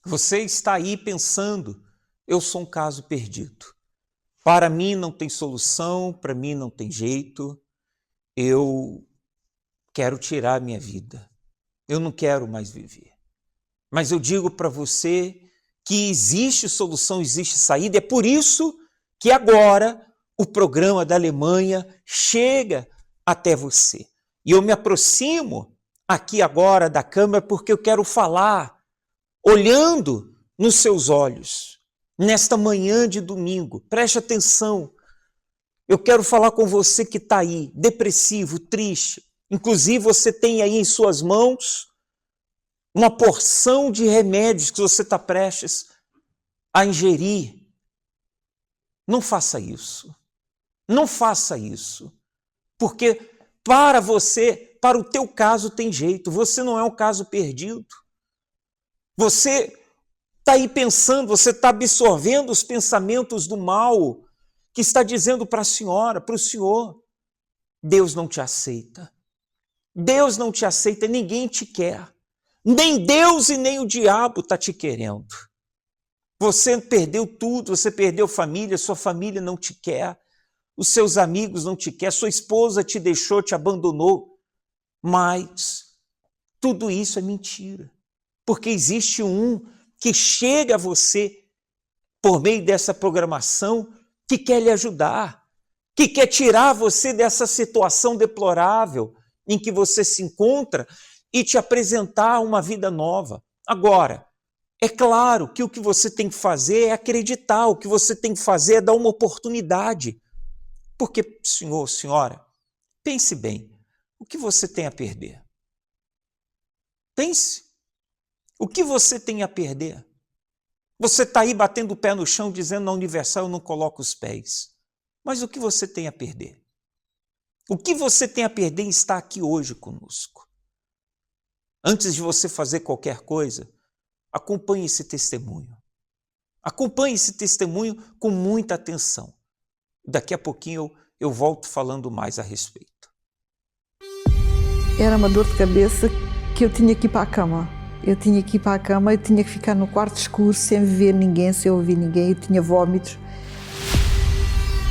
Você está aí pensando, eu sou um caso perdido. Para mim não tem solução, para mim não tem jeito, eu quero tirar a minha vida, eu não quero mais viver. Mas eu digo para você que existe solução, existe saída, é por isso que agora o programa da Alemanha chega até você. E eu me aproximo aqui agora da câmera porque eu quero falar, olhando nos seus olhos, nesta manhã de domingo. Preste atenção, eu quero falar com você que está aí, depressivo, triste. Inclusive você tem aí em suas mãos uma porção de remédios que você está prestes a ingerir. Não faça isso. Não faça isso. Porque para você, para o teu caso tem jeito. Você não é um caso perdido. Você está aí pensando, você está absorvendo os pensamentos do mal que está dizendo para a senhora, para o senhor, Deus não te aceita. Deus não te aceita, ninguém te quer. Nem Deus e nem o diabo está te querendo. Você perdeu tudo, você perdeu família, sua família não te quer, os seus amigos não te querem, sua esposa te deixou, te abandonou. Mas tudo isso é mentira, porque existe um que chega a você por meio dessa programação que quer lhe ajudar, que quer tirar você dessa situação deplorável em que você se encontra e te apresentar uma vida nova. Agora, é claro que o que você tem que fazer é acreditar, o que você tem que fazer é dar uma oportunidade. Porque, senhor, senhora, pense bem, o que você tem a perder? Pense, o que você tem a perder? Você está aí batendo o pé no chão, dizendo na Universal eu não coloco os pés. Mas o que você tem a perder? O que você tem a perder em estar aqui hoje conosco? Antes de você fazer qualquer coisa, acompanhe esse testemunho. Acompanhe esse testemunho com muita atenção. Daqui a pouquinho eu volto falando mais a respeito. Era uma dor de cabeça que eu tinha que ir para a cama. Eu tinha que ir para a cama, eu tinha que ficar no quarto escuro, sem ver ninguém, sem ouvir ninguém. Eu tinha vômitos.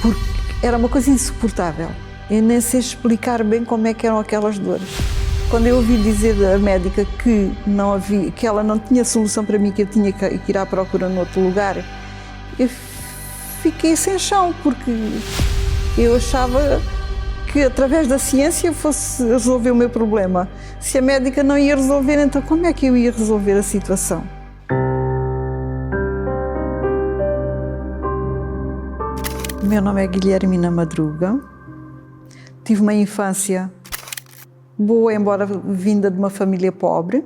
Porque era uma coisa insuportável. Eu nem sei explicar bem como é que eram aquelas dores. Quando eu ouvi dizer da médica que não havia, que ela não tinha solução para mim, que eu tinha que ir à procura noutro lugar, eu fiquei sem chão, porque eu achava que através da ciência fosse resolver o meu problema. Se a médica não ia resolver, então como é que eu ia resolver a situação? O meu nome é Guilhermina Madruga. Tive uma infância boa, embora vinda de uma família pobre,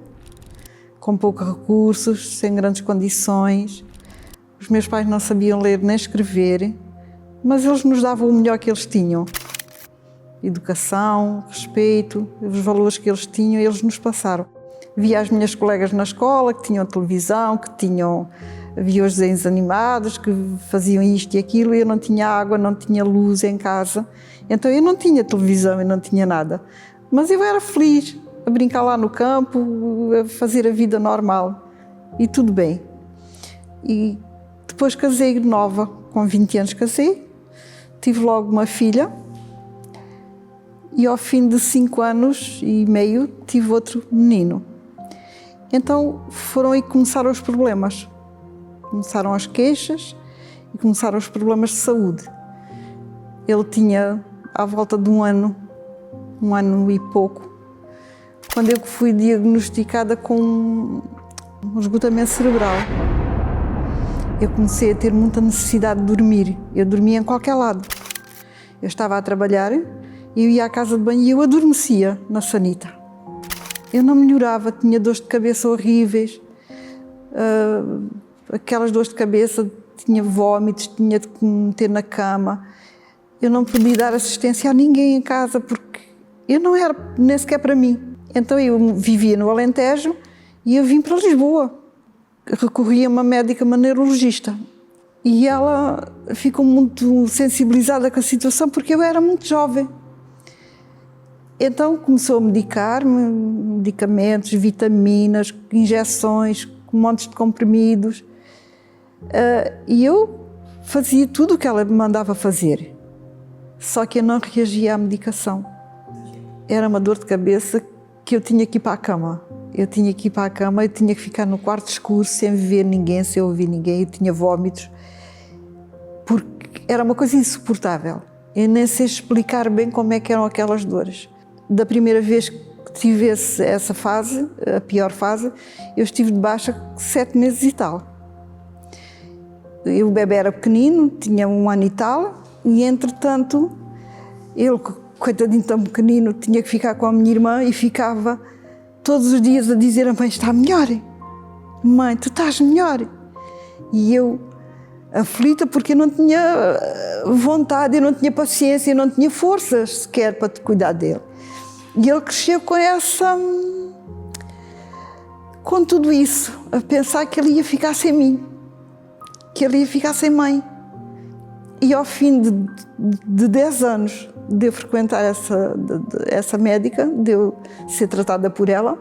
com poucos recursos, sem grandes condições. Os meus pais não sabiam ler nem escrever, mas eles nos davam o melhor que eles tinham. Educação, respeito, os valores que eles tinham, eles nos passaram. Via as minhas colegas na escola que tinham televisão, via os desenhos animados, que faziam isto e aquilo, e eu não tinha água, não tinha luz em casa, então eu não tinha televisão, eu não tinha nada. Mas eu era feliz a brincar lá no campo, a fazer a vida normal, e tudo bem. E depois casei nova, com 20 anos casei, tive logo uma filha, e ao fim de 5 anos e meio tive outro menino. Então foram aí que começaram os problemas. Começaram as queixas e começaram os problemas de saúde. Ele tinha à volta de um ano e pouco, quando eu fui diagnosticada com um esgotamento cerebral. Eu comecei a ter muita necessidade de dormir. Eu dormia em qualquer lado. Eu estava a trabalhar, eu ia à casa de banho e eu adormecia na sanita. Eu não melhorava, tinha dores de cabeça horríveis, aquelas dores de cabeça, tinha vômitos, tinha de me meter na cama. Eu não podia dar assistência a ninguém em casa porque eu não era nem sequer para mim. Então eu vivia no Alentejo e eu vim para Lisboa. Recorri a uma médica, uma neurologista. E ela ficou muito sensibilizada com a situação porque eu era muito jovem. Então começou a medicar-me, medicamentos, vitaminas, injeções, montes de comprimidos. E eu fazia tudo o que ela me mandava fazer, só que eu não reagia à medicação. Era uma dor de cabeça que eu tinha que ir para a cama. Eu tinha que ficar no quarto escuro, sem ver ninguém, sem ouvir ninguém. Eu tinha vômitos, porque era uma coisa insuportável. Eu nem sei explicar bem como é que eram aquelas dores. Da primeira vez que tive essa fase, a pior fase, eu estive de baixa 7 meses e tal. O bebê era pequenino, tinha 1 ano e tal, e entretanto, ele, coitadinho tão pequenino, tinha que ficar com a minha irmã e ficava todos os dias a dizer: a mãe está melhor, mãe, tu estás melhor. E eu, aflita, porque eu não tinha vontade, eu não tinha paciência, eu não tinha forças sequer para cuidar dele. E ele cresceu com tudo isso, a pensar que ele ia ficar sem mim, que ele ia ficar sem mãe. E ao fim de 10 anos de eu frequentar essa médica, de eu ser tratada por ela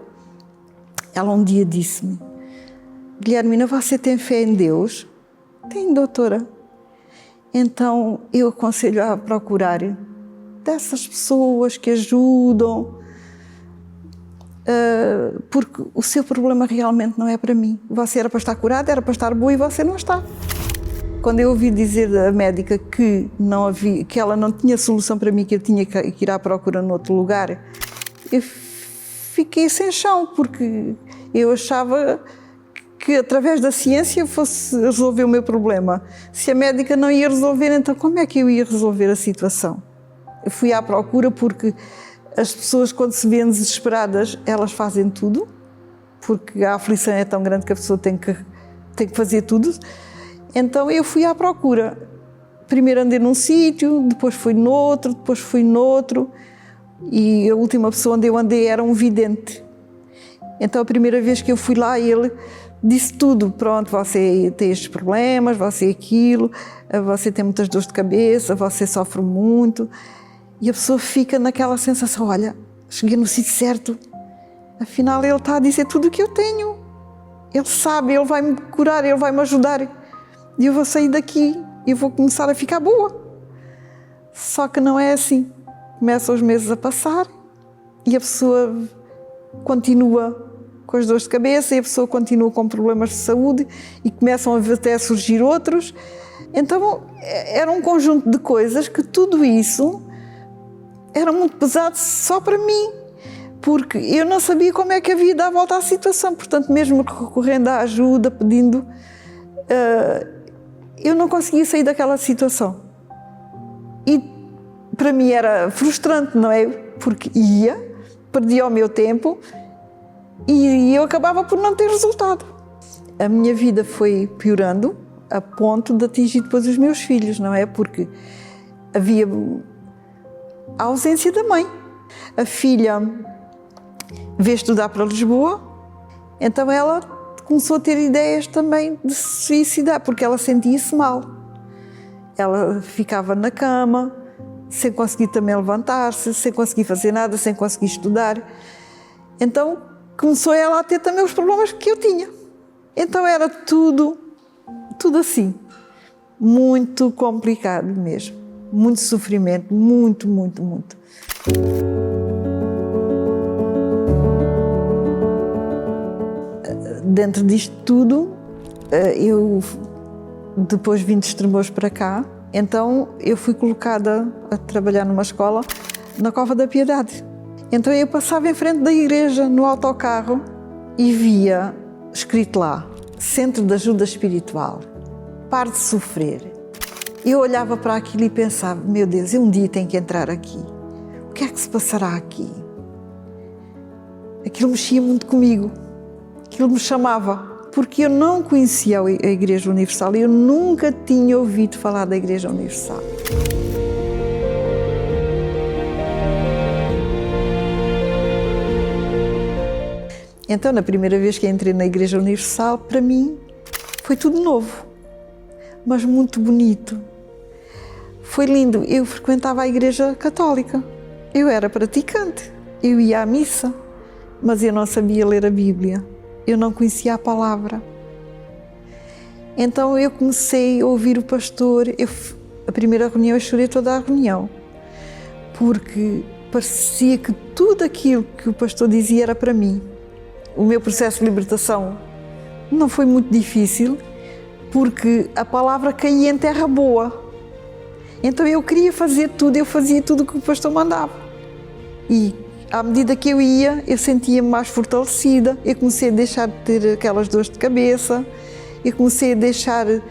um dia disse-me: Guilhermina, você tem fé em Deus? Tenho, doutora. Então eu aconselho a procurar dessas pessoas que ajudam, porque o seu problema realmente não é para mim. Você era para estar curada, era para estar boa, e você não está. Quando eu ouvi dizer da médica que ela não tinha solução para mim, que eu tinha que ir à procura noutro lugar, eu fiquei sem chão, porque eu achava que através da ciência fosse resolver o meu problema. Se a médica não ia resolver, então como é que eu ia resolver a situação? Eu fui à procura, porque as pessoas, quando se veem desesperadas, elas fazem tudo, porque a aflição é tão grande que a pessoa tem que fazer tudo. Então eu fui à procura. Primeiro andei num sítio, depois fui noutro, e a última pessoa onde eu andei era um vidente. Então a primeira vez que eu fui lá, ele disse tudo: pronto, você tem estes problemas, você aquilo, você tem muitas dores de cabeça, você sofre muito. E a pessoa fica naquela sensação: olha, cheguei no sítio certo, afinal ele está a dizer tudo o que eu tenho. Ele sabe, ele vai me curar, ele vai me ajudar. E eu vou sair daqui e vou começar a ficar boa. Só que não é assim. Começam os meses a passar e a pessoa continua com as dores de cabeça, e a pessoa continua com problemas de saúde, e começam até a surgir outros. Então era um conjunto de coisas que tudo isso era muito pesado só para mim, porque eu não sabia como é que havia de dar a volta à situação. Portanto, mesmo recorrendo à ajuda, pedindo, eu não conseguia sair daquela situação. E para mim era frustrante, não é? Porque perdia o meu tempo e eu acabava por não ter resultado. A minha vida foi piorando a ponto de atingir depois os meus filhos, não é? Porque havia a ausência da mãe. A filha veio estudar para Lisboa, então ela começou a ter ideias também de se suicidar, porque ela sentia-se mal. Ela ficava na cama, sem conseguir também levantar-se, sem conseguir fazer nada, sem conseguir estudar. Então começou ela a ter também os problemas que eu tinha. Então era tudo assim, muito complicado mesmo, muito sofrimento, muito. Dentro disto tudo, eu depois vim de Estremoz para cá, então eu fui colocada a trabalhar numa escola na Cova da Piedade. Então eu passava em frente da igreja no autocarro e via escrito lá: Centro de Ajuda Espiritual, pare de sofrer. Eu olhava para aquilo e pensava: meu Deus, eu um dia tenho que entrar aqui. O que é que se passará aqui? Aquilo mexia muito comigo, aquilo me chamava, porque eu não conhecia a Igreja Universal, eu nunca tinha ouvido falar da Igreja Universal. Então, na primeira vez que entrei na Igreja Universal, para mim, foi tudo novo, mas muito bonito. Foi lindo. Eu frequentava a Igreja Católica, eu era praticante, eu ia à missa, mas eu não sabia ler a Bíblia. eu não conhecia a palavra. Então eu comecei a ouvir o pastor. A primeira reunião eu chorei toda a reunião, porque parecia que tudo aquilo que o pastor dizia era para mim. O meu processo de libertação não foi muito difícil, porque a palavra caía em terra boa. Então eu queria fazer tudo, eu fazia tudo o que o pastor mandava. E à medida que eu ia, eu sentia-me mais fortalecida. Eu comecei a deixar de ter aquelas dores de cabeça, eu comecei a deixar de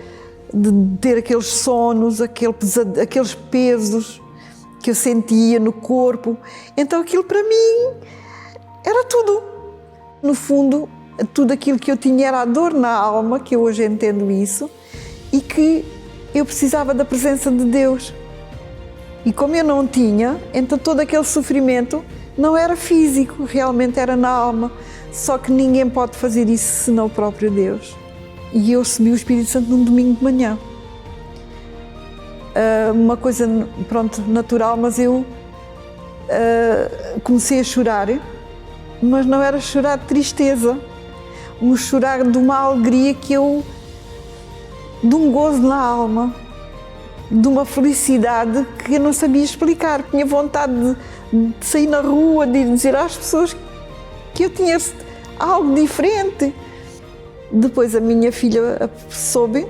ter aqueles sonos, aqueles pesos que eu sentia no corpo. Então aquilo para mim era tudo. No fundo, tudo aquilo que eu tinha era a dor na alma, que eu hoje entendo isso, e que eu precisava da presença de Deus. E como eu não tinha, então todo aquele sofrimento não era físico, realmente era na alma. Só que ninguém pode fazer isso senão o próprio Deus. E eu recebi o Espírito Santo num domingo de manhã. Uma coisa, pronto, natural, mas eu comecei a chorar, mas não era chorar de tristeza, um chorar de uma alegria de um gozo na alma, de uma felicidade que eu não sabia explicar. Tinha vontade de sair na rua, de dizer às pessoas que eu tinha algo diferente. Depois a minha filha soube,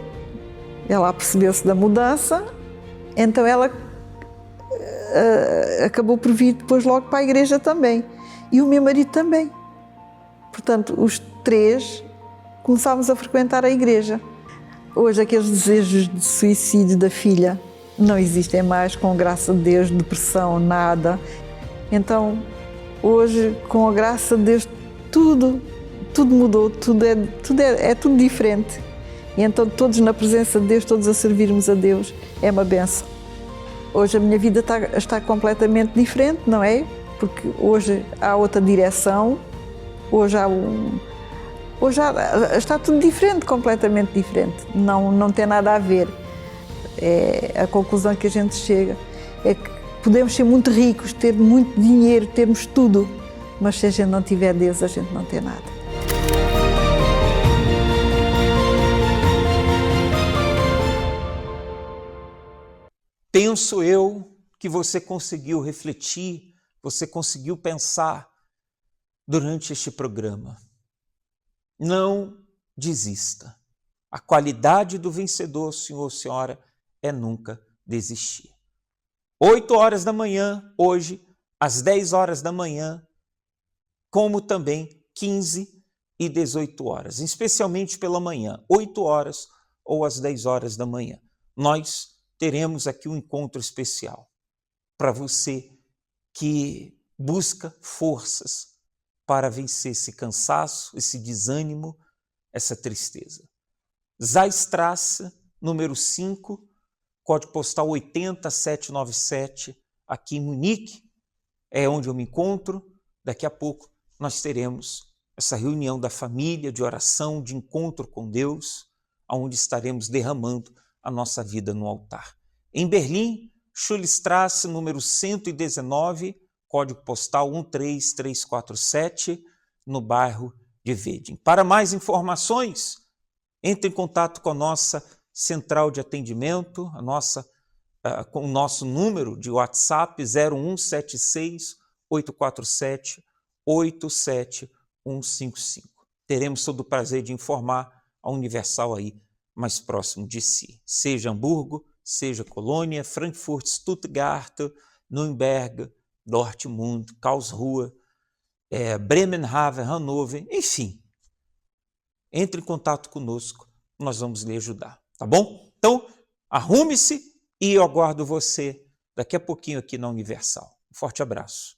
ela apercebeu-se da mudança, então ela acabou por vir depois logo para a igreja também. E o meu marido também. Portanto, os três começámos a frequentar a igreja. Hoje aqueles desejos de suicídio da filha não existem mais, com a graça de Deus, depressão, nada. Então, hoje, com a graça de Deus, tudo mudou, tudo é tudo diferente. E então todos na presença de Deus, todos a servirmos a Deus, é uma bênção. Hoje a minha vida está completamente diferente, não é? Porque hoje há outra direção, hoje está tudo diferente, completamente diferente. Não tem nada a ver. A conclusão que a gente chega é que podemos ser muito ricos, ter muito dinheiro, termos tudo, mas se a gente não tiver Deus, a gente não tem nada. Penso eu que você conseguiu refletir, você conseguiu pensar durante este programa. Não desista. A qualidade do vencedor, senhor ou senhora, é nunca desistir. 8 horas da manhã, hoje, às 10 horas da manhã, como também 15 e 18 horas, especialmente pela manhã, 8 horas ou às 10 horas da manhã. Nós teremos aqui um encontro especial para você que busca forças para vencer esse cansaço, esse desânimo, essa tristeza. Zaystrasse, número 5, código postal 80797, aqui em Munique, é onde eu me encontro. Daqui a pouco nós teremos essa reunião da família, de oração, de encontro com Deus, onde estaremos derramando a nossa vida no altar. Em Berlim, Schulstrasse, número 119, código postal 13347, no bairro de Weding. Para mais informações, entre em contato com a nossa central de atendimento, com o nosso número de WhatsApp 0176 847 87155. Teremos todo o prazer de informar a Universal aí mais próximo de si. Seja Hamburgo, seja Colônia, Frankfurt, Stuttgart, Nürnberg, Dortmund, Karlsruhe, Bremenhaven, Hannover, enfim. Entre em contato conosco, nós vamos lhe ajudar, tá bom? Então, arrume-se e eu aguardo você daqui a pouquinho aqui na Universal. Um forte abraço.